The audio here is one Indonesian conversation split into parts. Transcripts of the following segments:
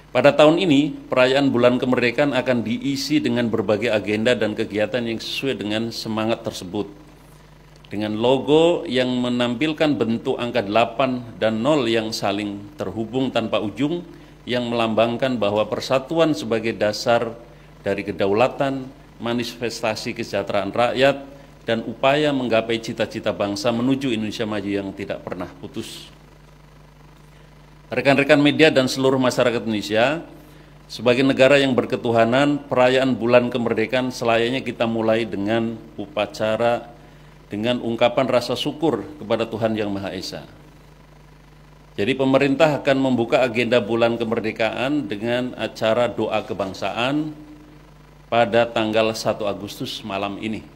Pada tahun ini, perayaan Bulan Kemerdekaan akan diisi dengan berbagai agenda dan kegiatan yang sesuai dengan semangat tersebut. Dengan logo yang menampilkan bentuk angka 8 dan 0 yang saling terhubung tanpa ujung, yang melambangkan bahwa persatuan sebagai dasar dari kedaulatan, manifestasi kesejahteraan rakyat, dan upaya menggapai cita-cita bangsa menuju Indonesia maju yang tidak pernah putus. Rekan-rekan media dan seluruh masyarakat Indonesia, sebagai negara yang berketuhanan, perayaan Bulan Kemerdekaan selayaknya kita mulai dengan upacara dengan ungkapan rasa syukur kepada Tuhan Yang Maha Esa. Jadi pemerintah akan membuka agenda Bulan Kemerdekaan dengan acara doa kebangsaan pada tanggal 1 Agustus malam ini.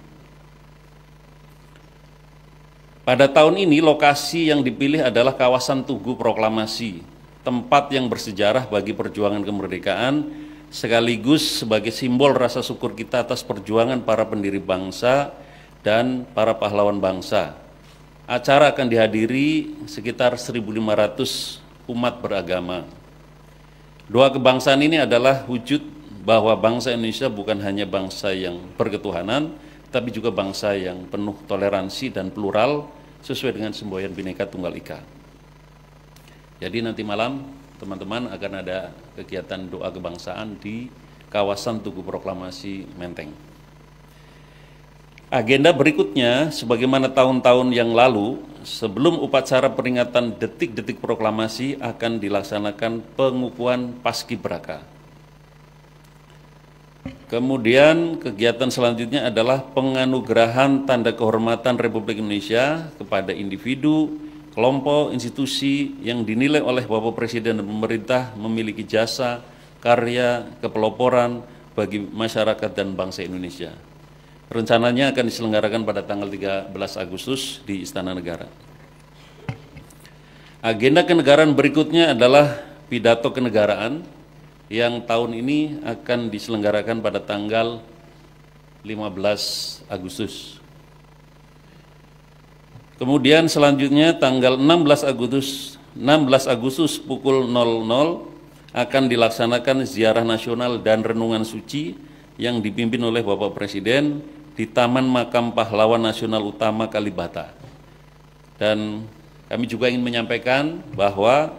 Pada tahun ini lokasi yang dipilih adalah kawasan Tugu Proklamasi, tempat yang bersejarah bagi perjuangan kemerdekaan, sekaligus sebagai simbol rasa syukur kita atas perjuangan para pendiri bangsa dan para pahlawan bangsa. Acara akan dihadiri sekitar 1.500 umat beragama. Doa kebangsaan ini adalah wujud bahwa bangsa Indonesia bukan hanya bangsa yang berketuhanan, tapi juga bangsa yang penuh toleransi dan plural sesuai dengan semboyan Bhinneka Tunggal Ika. Jadi nanti malam teman-teman akan ada kegiatan doa kebangsaan di kawasan Tugu Proklamasi Menteng. Agenda berikutnya, sebagaimana tahun-tahun yang lalu, sebelum upacara peringatan detik-detik proklamasi akan dilaksanakan pengukuhan Paskibraka. Kemudian kegiatan selanjutnya adalah penganugerahan tanda kehormatan Republik Indonesia kepada individu, kelompok, institusi yang dinilai oleh Bapak Presiden dan pemerintah memiliki jasa, karya, kepeloporan bagi masyarakat dan bangsa Indonesia. Rencananya akan diselenggarakan pada tanggal 13 Agustus di Istana Negara. Agenda kenegaraan berikutnya adalah pidato kenegaraan yang tahun ini akan diselenggarakan pada tanggal 15 Agustus. Kemudian selanjutnya tanggal 16 Agustus pukul 00 akan dilaksanakan ziarah nasional dan renungan suci yang dipimpin oleh Bapak Presiden di Taman Makam Pahlawan Nasional Utama Kalibata. Dan kami juga ingin menyampaikan bahwa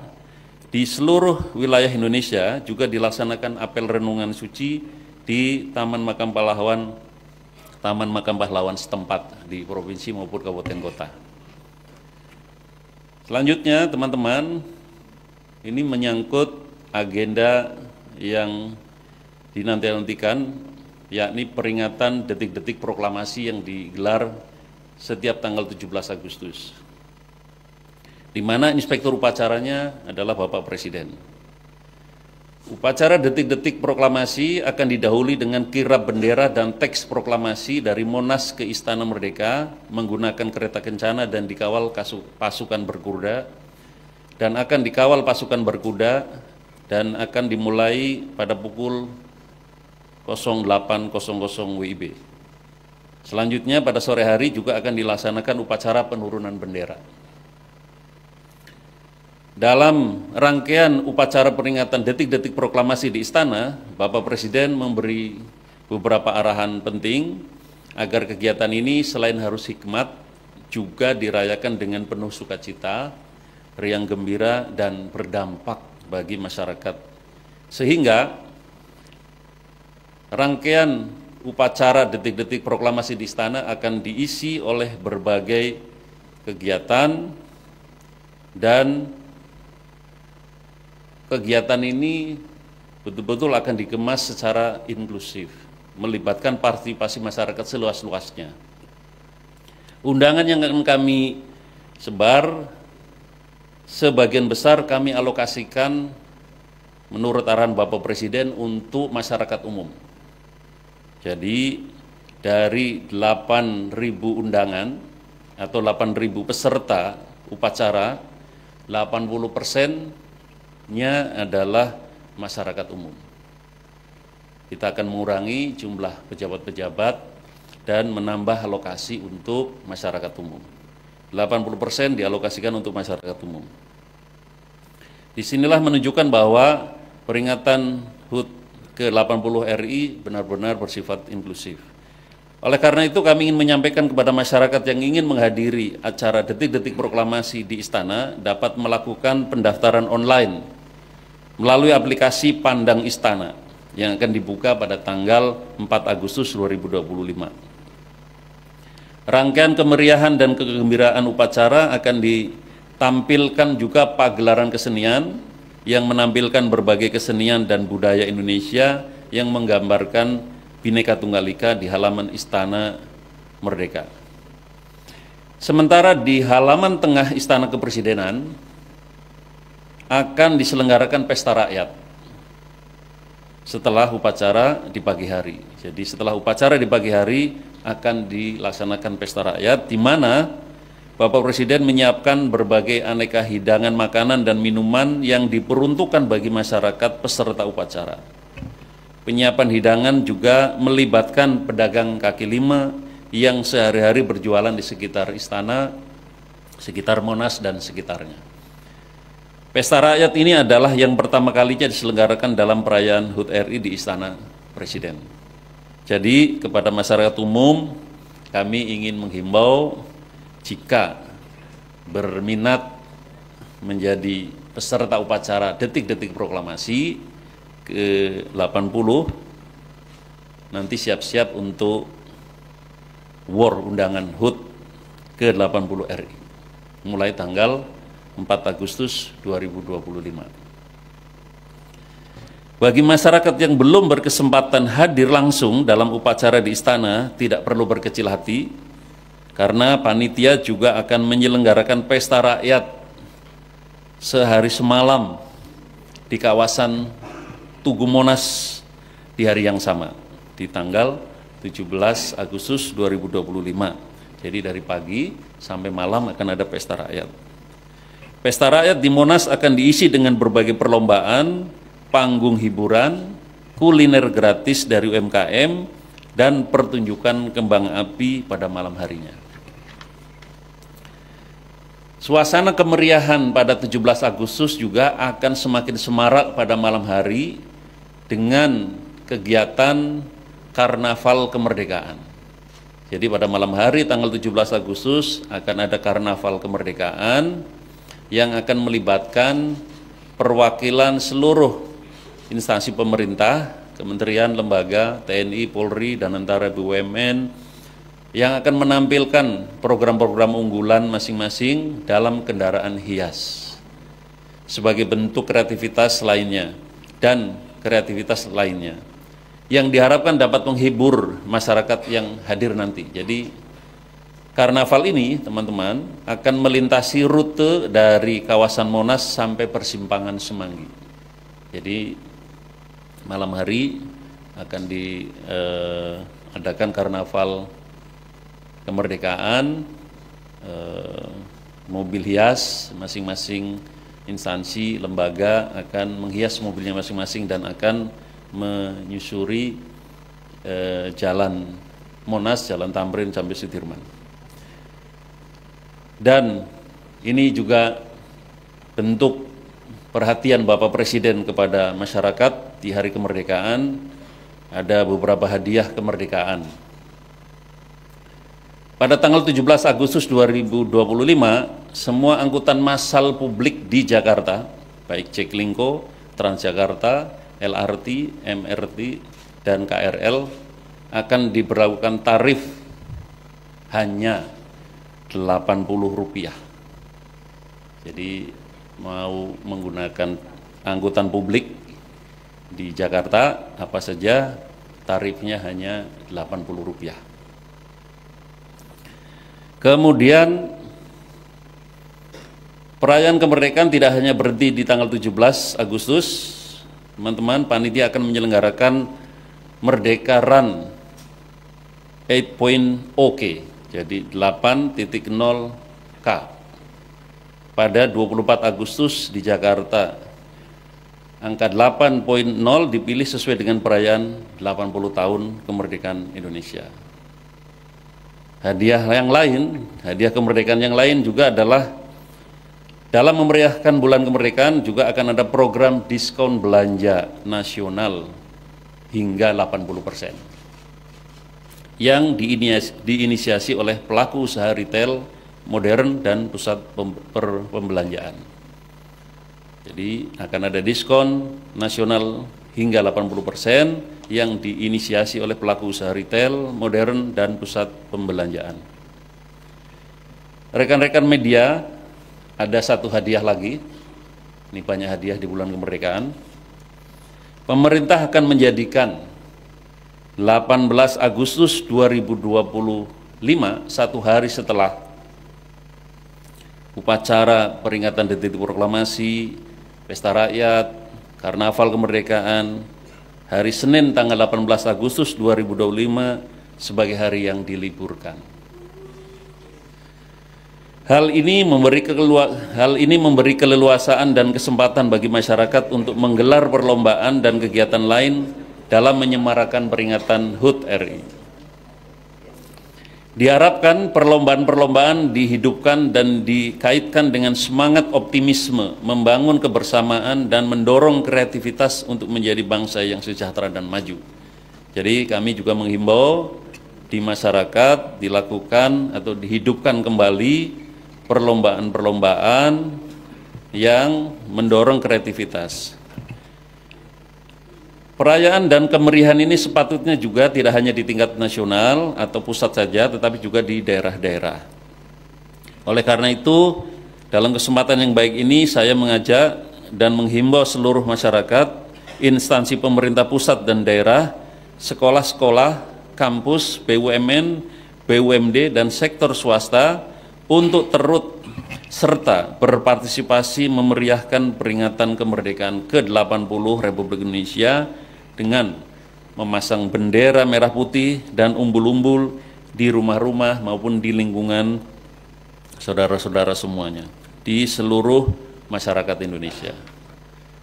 di seluruh wilayah Indonesia juga dilaksanakan apel renungan suci di Taman Makam Pahlawan setempat di provinsi maupun kabupaten kota. Selanjutnya teman-teman, ini menyangkut agenda yang dinanti-nantikan, yakni peringatan detik-detik proklamasi yang digelar setiap tanggal 17 Agustus. Di mana inspektur upacaranya adalah Bapak Presiden. Upacara detik-detik proklamasi akan didahului dengan kirap bendera dan teks proklamasi dari Monas ke Istana Merdeka menggunakan kereta kencana dan dikawal pasukan berkuda, dan akan dikawal pasukan berkuda dan akan dimulai pada pukul 08.00 WIB. Selanjutnya pada sore hari juga akan dilaksanakan upacara penurunan bendera. Dalam rangkaian upacara peringatan detik-detik proklamasi di Istana, Bapak Presiden memberi beberapa arahan penting agar kegiatan ini selain harus hikmat, juga dirayakan dengan penuh sukacita, riang gembira, dan berdampak bagi masyarakat. Sehingga rangkaian upacara detik-detik proklamasi di Istana akan diisi oleh berbagai kegiatan, dan kegiatan ini betul-betul akan dikemas secara inklusif, melibatkan partisipasi masyarakat seluas-luasnya. Undangan yang akan kami sebar, sebagian besar kami alokasikan menurut arahan Bapak Presiden untuk masyarakat umum. Jadi dari 8.000 undangan atau 8.000 peserta upacara, 80%-nya adalah masyarakat umum. Kita akan mengurangi jumlah pejabat-pejabat dan menambah alokasi untuk masyarakat umum. 80% dialokasikan untuk masyarakat umum. Disinilah menunjukkan bahwa peringatan HUT ke-80 RI benar-benar bersifat inklusif. Oleh karena itu kami ingin menyampaikan kepada masyarakat yang ingin menghadiri acara detik-detik proklamasi di Istana dapat melakukan pendaftaran online melalui aplikasi Pandang Istana yang akan dibuka pada tanggal 4 Agustus 2025. Rangkaian kemeriahan dan kegembiraan upacara akan ditampilkan juga pagelaran kesenian yang menampilkan berbagai kesenian dan budaya Indonesia yang menggambarkan Bhinneka Tunggal Ika di halaman Istana Merdeka. Sementara di halaman tengah Istana Kepresidenan akan diselenggarakan pesta rakyat setelah upacara di pagi hari. Jadi setelah upacara di pagi hari akan dilaksanakan pesta rakyat di mana Bapak Presiden menyiapkan berbagai aneka hidangan makanan dan minuman yang diperuntukkan bagi masyarakat peserta upacara. Penyiapan hidangan juga melibatkan pedagang kaki lima yang sehari-hari berjualan di sekitar istana, sekitar Monas dan sekitarnya. Pesta rakyat ini adalah yang pertama kalinya diselenggarakan dalam perayaan HUT RI di Istana Presiden. Jadi kepada masyarakat umum kami ingin menghimbau jika berminat menjadi peserta upacara detik-detik proklamasi ke-80 nanti siap-siap untuk war undangan HUT ke-80 RI mulai tanggal 4 Agustus 2025. Bagi masyarakat yang belum berkesempatan hadir langsung dalam upacara di istana tidak perlu berkecil hati karena panitia juga akan menyelenggarakan pesta rakyat sehari semalam di kawasan Tugu Monas di hari yang sama, di tanggal 17 Agustus 2025. Jadi dari pagi sampai malam akan ada pesta rakyat. Pesta rakyat di Monas akan diisi dengan berbagai perlombaan, panggung hiburan, kuliner gratis dari UMKM, dan pertunjukan kembang api pada malam harinya. Suasana kemeriahan pada 17 Agustus juga akan semakin semarak pada malam hari dengan kegiatan Karnaval Kemerdekaan. Jadi pada malam hari tanggal 17 Agustus akan ada Karnaval Kemerdekaan yang akan melibatkan perwakilan seluruh instansi pemerintah, kementerian, lembaga, TNI, Polri, dan antara BUMN yang akan menampilkan program-program unggulan masing-masing dalam kendaraan hias sebagai bentuk kreativitas lainnya dan kreativitas lainnya yang diharapkan dapat menghibur masyarakat yang hadir nanti. Jadi karnaval ini teman-teman akan melintasi rute dari kawasan Monas sampai persimpangan Semanggi. Jadi malam hari akan diadakan karnaval kemerdekaan, mobil hias, masing-masing instansi, lembaga akan menghias mobilnya masing-masing dan akan menyusuri jalan Monas, jalan Tamrin sampai Sudirman. Dan ini juga bentuk perhatian Bapak Presiden kepada masyarakat di hari kemerdekaan, ada beberapa hadiah kemerdekaan. Pada tanggal 17 Agustus 2025, semua angkutan massal publik di Jakarta, baik Jaklingko, Transjakarta, LRT, MRT, dan KRL akan diberlakukan tarif hanya Rp80. Jadi mau menggunakan angkutan publik di Jakarta apa saja tarifnya hanya Rp80. Kemudian perayaan kemerdekaan tidak hanya berhenti di tanggal 17 Agustus, teman-teman, panitia akan menyelenggarakan Merdeka Run 8.0K, jadi 8.0K pada 24 Agustus di Jakarta. Angka 8.0 dipilih sesuai dengan perayaan 80 tahun kemerdekaan Indonesia. Hadiah yang lain, hadiah kemerdekaan yang lain juga adalah Dalam memeriahkan bulan kemerdekaan juga akan ada program diskon belanja nasional hingga 80% yang diinisiasi oleh pelaku usaha retail modern dan pusat pembelanjaan. Jadi akan ada diskon nasional hingga 80% yang diinisiasi oleh pelaku usaha retail modern dan pusat pembelanjaan. Rekan-rekan media, ada satu hadiah lagi. Ini banyak hadiah di bulan kemerdekaan. Pemerintah akan menjadikan 18 Agustus 2025 satu hari setelah upacara peringatan detik proklamasi, pesta rakyat, karnaval kemerdekaan, hari Senin tanggal 18 Agustus 2025 sebagai hari yang diliburkan. Hal ini memberi keleluasaan dan kesempatan bagi masyarakat untuk menggelar perlombaan dan kegiatan lain dalam menyemarakan peringatan HUT RI. Diharapkan perlombaan-perlombaan dihidupkan dan dikaitkan dengan semangat optimisme, membangun kebersamaan dan mendorong kreativitas untuk menjadi bangsa yang sejahtera dan maju. Jadi kami juga menghimbau di masyarakat dilakukan atau dihidupkan kembali perlombaan-perlombaan yang mendorong kreativitas. Perayaan dan kemeriahan ini sepatutnya juga tidak hanya di tingkat nasional atau pusat saja, tetapi juga di daerah-daerah. Oleh karena itu, dalam kesempatan yang baik ini saya mengajak dan menghimbau seluruh masyarakat, instansi pemerintah pusat dan daerah, sekolah-sekolah, kampus, BUMN, BUMD, dan sektor swasta untuk turut serta berpartisipasi memeriahkan peringatan kemerdekaan ke-80 Republik Indonesia dengan memasang bendera merah putih dan umbul-umbul di rumah-rumah maupun di lingkungan saudara-saudara semuanya di seluruh masyarakat Indonesia.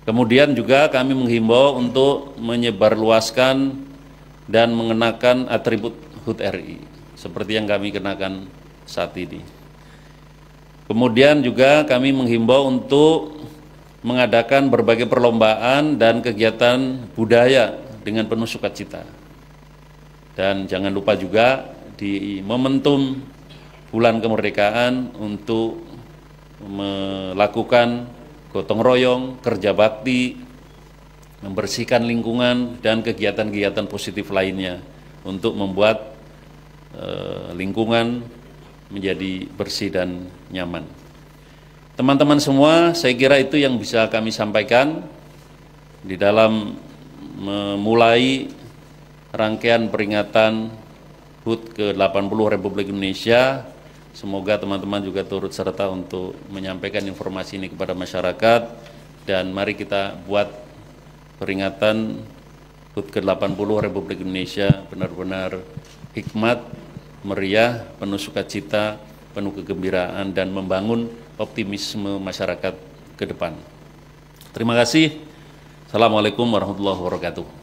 Kemudian juga kami menghimbau untuk menyebarluaskan dan mengenakan atribut HUT RI seperti yang kami kenakan saat ini. Kemudian juga kami menghimbau untuk mengadakan berbagai perlombaan dan kegiatan budaya dengan penuh sukacita. Dan jangan lupa juga di momentum bulan kemerdekaan untuk melakukan gotong royong, kerja bakti, membersihkan lingkungan, dan kegiatan-kegiatan positif lainnya untuk membuat lingkungan menjadi bersih dan nyaman. Teman-teman semua, saya kira itu yang bisa kami sampaikan di dalam memulai rangkaian peringatan HUT ke-80 Republik Indonesia. Semoga teman-teman juga turut serta untuk menyampaikan informasi ini kepada masyarakat, dan mari kita buat peringatan HUT ke-80 Republik Indonesia benar-benar hikmat, meriah, penuh sukacita, penuh kegembiraan, dan membangun optimisme masyarakat ke depan. Terima kasih. Assalamualaikum warahmatullahi wabarakatuh.